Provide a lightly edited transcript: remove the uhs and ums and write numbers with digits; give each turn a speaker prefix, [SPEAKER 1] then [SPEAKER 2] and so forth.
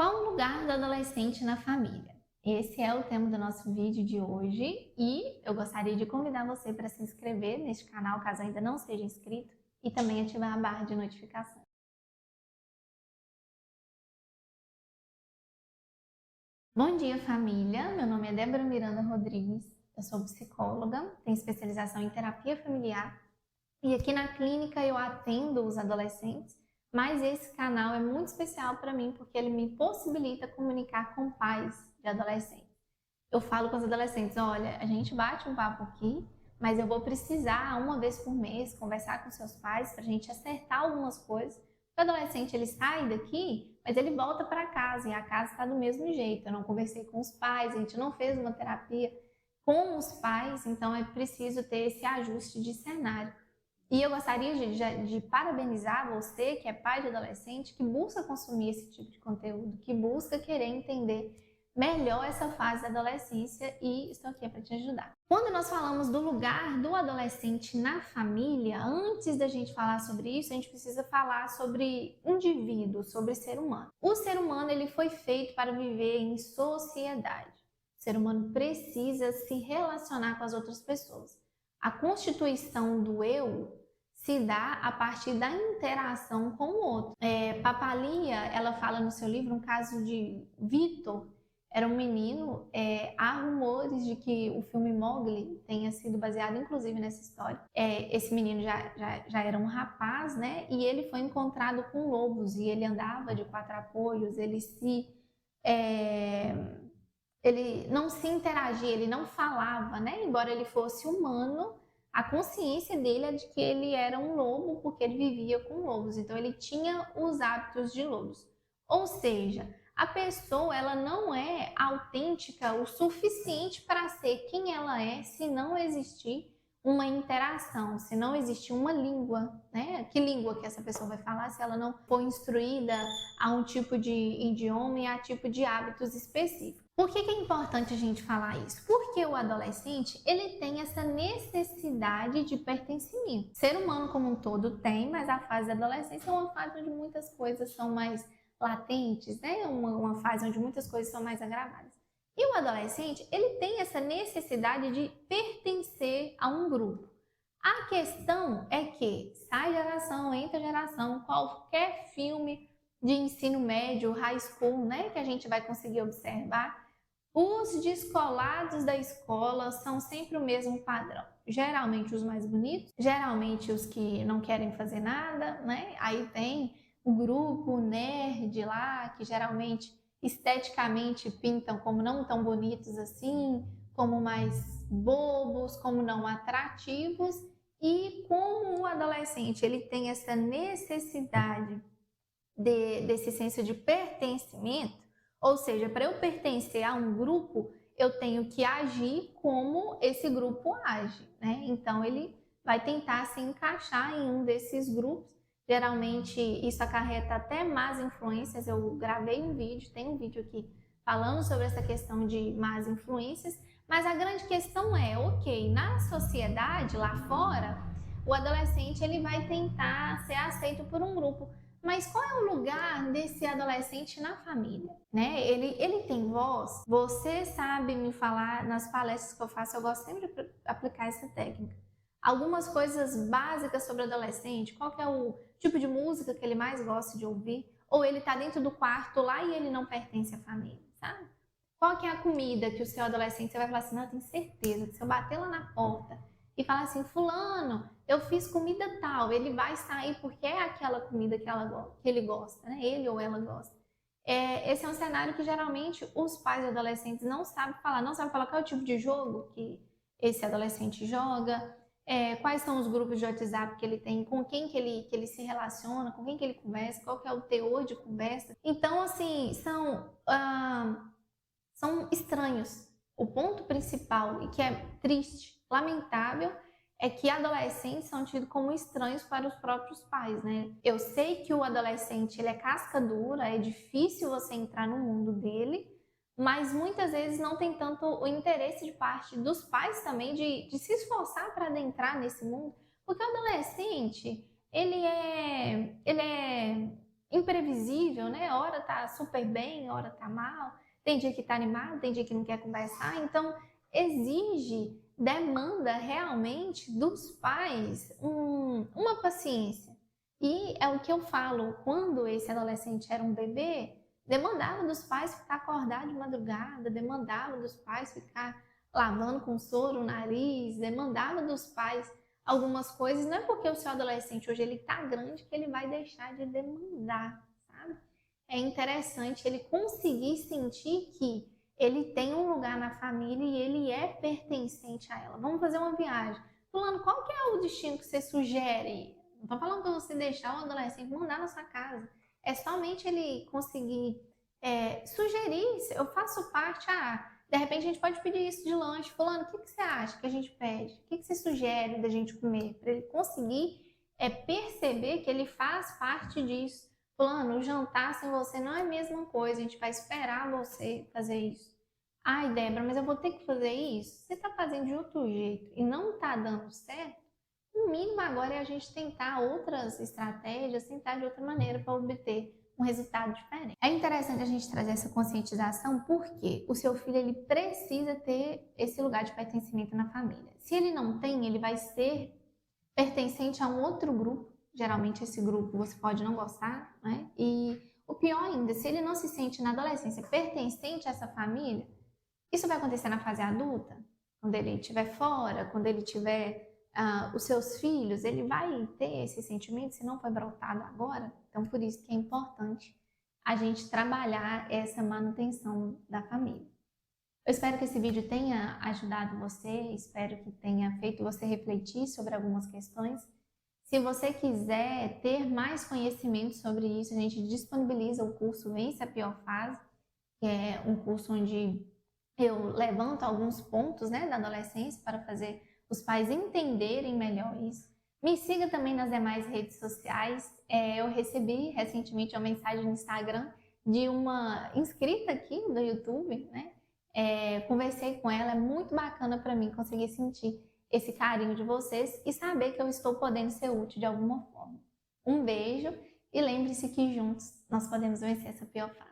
[SPEAKER 1] Qual o lugar do adolescente na família? Esse é o tema do nosso vídeo de hoje e eu gostaria de convidar você para se inscrever neste canal, caso ainda não seja inscrito, e também ativar a barra de notificação. Bom dia, família! Meu nome é Débora Miranda Rodrigues, eu sou psicóloga, tenho especialização em terapia familiar e aqui na clínica eu atendo os adolescentes, mas esse canal é muito especial para mim porque ele me possibilita comunicar com pais de adolescentes. Eu falo com os adolescentes, olha, a gente bate um papo aqui, mas eu vou precisar uma vez por mês conversar com seus pais para a gente acertar algumas coisas. O adolescente ele sai daqui, mas ele volta para casa e a casa está do mesmo jeito. Eu não conversei com os pais, a gente não fez uma terapia com os pais, então é preciso ter esse ajuste de cenário. E eu gostaria de parabenizar você que é pai de adolescente, que busca consumir esse tipo de conteúdo, que busca querer entender melhor essa fase da adolescência e estou aqui para te ajudar. Quando nós falamos do lugar do adolescente na família, antes da gente falar sobre isso, a gente precisa falar sobre indivíduo, sobre ser humano. O ser humano ele foi feito para viver em sociedade. O ser humano precisa se relacionar com as outras pessoas. A constituição do eu se dá a partir da interação com o outro. Papalia, ela fala no seu livro um caso de Vitor, era um menino, há rumores de que o filme Mowgli tenha sido baseado inclusive nessa história. Esse menino já era um rapaz, né? E ele foi encontrado com lobos e ele andava de quatro apoios, ele não se interagia, ele não falava, né? Embora ele fosse humano, a consciência dele é de que ele era um lobo porque ele vivia com lobos, então ele tinha os hábitos de lobos. Ou seja, a pessoa ela não é autêntica o suficiente para ser quem ela é se não existir uma interação, se não existir uma língua, né? Que língua que essa pessoa vai falar se ela não for instruída a um tipo de idioma e a tipo de hábitos específicos? Por que é importante a gente falar isso? Porque o adolescente, ele tem essa necessidade de pertencimento. O ser humano como um todo tem, mas a fase da adolescência é uma fase onde muitas coisas são mais latentes, né? Uma fase onde muitas coisas são mais agravadas. E o adolescente, ele tem essa necessidade de pertencer a um grupo. A questão é que sai geração, entra geração, qualquer filme de ensino médio, high school, né, que a gente vai conseguir observar, os descolados da escola são sempre o mesmo padrão. Geralmente os mais bonitos, geralmente os que não querem fazer nada, né? Aí tem o grupo nerd lá, que geralmente esteticamente pintam como não tão bonitos assim, como mais bobos, como não atrativos. E como o adolescente ele tem essa necessidade desse senso de pertencimento, ou seja, para eu pertencer a um grupo, eu tenho que agir como esse grupo age, né? Então ele vai tentar se encaixar em um desses grupos. Geralmente isso acarreta até más influências. Eu gravei um vídeo, tem um vídeo aqui falando sobre essa questão de más influências, mas a grande questão é, ok, na sociedade lá fora, o adolescente ele vai tentar ser aceito por um grupo. Mas qual é o lugar desse adolescente na família? Né? Ele tem voz? Você sabe me falar, nas palestras que eu faço, eu gosto sempre de aplicar essa técnica. Algumas coisas básicas sobre o adolescente, qual que é o tipo de música que ele mais gosta de ouvir? Ou ele está dentro do quarto lá e ele não pertence à família, sabe? Qual que é a comida que o seu adolescente, você vai falar assim, não, eu tenho certeza que se eu bater lá na porta e falar assim, fulano, eu fiz comida tal, ele vai sair porque é aquela comida que ele gosta, né? Ele ou ela gosta. Esse é um cenário que geralmente os pais adolescentes não sabem falar, não sabem falar qual é o tipo de jogo que esse adolescente joga, quais são os grupos de WhatsApp que ele tem, com quem que ele se relaciona, com quem que ele conversa, qual que é o teor de conversa. Então, assim, são estranhos. O ponto principal, e que é triste, lamentável, é que adolescentes são tidos como estranhos para os próprios pais, né? Eu sei que o adolescente ele é casca dura, é difícil você entrar no mundo dele, mas muitas vezes não tem tanto o interesse de parte dos pais também de se esforçar para adentrar nesse mundo, porque o adolescente, imprevisível, né? Hora tá super bem, hora tá mal, tem dia que tá animado, tem dia que não quer conversar, então exige, demanda realmente dos pais uma paciência. E é o que eu falo, quando esse adolescente era um bebê, demandava dos pais ficar acordado de madrugada, demandava dos pais ficar lavando com soro o nariz, demandava dos pais algumas coisas. Não é porque o seu adolescente hoje ele tá grande que ele vai deixar de demandar, sabe? É interessante ele conseguir sentir que ele tem um lugar na família e ele é pertencente a ela. Vamos fazer uma viagem. Fulano, qual que é o destino que você sugere? Não tô falando para você deixar o adolescente mandar na sua casa. É somente ele conseguir sugerir, eu faço parte, de repente a gente pode pedir isso de lanche. Fulano, o que você acha que a gente pede? O que você sugere da gente comer? Para ele conseguir perceber que ele faz parte disso. Fulano, o jantar sem você não é a mesma coisa, a gente vai esperar você fazer isso. Ai, Débora, mas eu vou ter que fazer isso? Você está fazendo de outro jeito e não está dando certo? O mínimo agora é a gente tentar outras estratégias, tentar de outra maneira para obter um resultado diferente. É interessante a gente trazer essa conscientização porque o seu filho ele precisa ter esse lugar de pertencimento na família. Se ele não tem, ele vai ser pertencente a um outro grupo. Geralmente esse grupo você pode não gostar, né? E o pior ainda, se ele não se sente na adolescência pertencente a essa família, isso vai acontecer na fase adulta, quando ele estiver fora, quando ele tiver os seus filhos, ele vai ter esse sentimento, se não foi brotado agora. Então, por isso que é importante a gente trabalhar essa manutenção da família. Eu espero que esse vídeo tenha ajudado você, espero que tenha feito você refletir sobre algumas questões. Se você quiser ter mais conhecimento sobre isso, a gente disponibiliza o curso Vence a Pior Fase, que é um curso onde eu levanto alguns pontos, né, da adolescência para fazer os pais entenderem melhor isso. Me siga também nas demais redes sociais. Eu recebi recentemente uma mensagem no Instagram de uma inscrita aqui do YouTube, né? Conversei com ela, é muito bacana para mim conseguir sentir esse carinho de vocês e saber que eu estou podendo ser útil de alguma forma. Um beijo e lembre-se que juntos nós podemos vencer essa pior fase.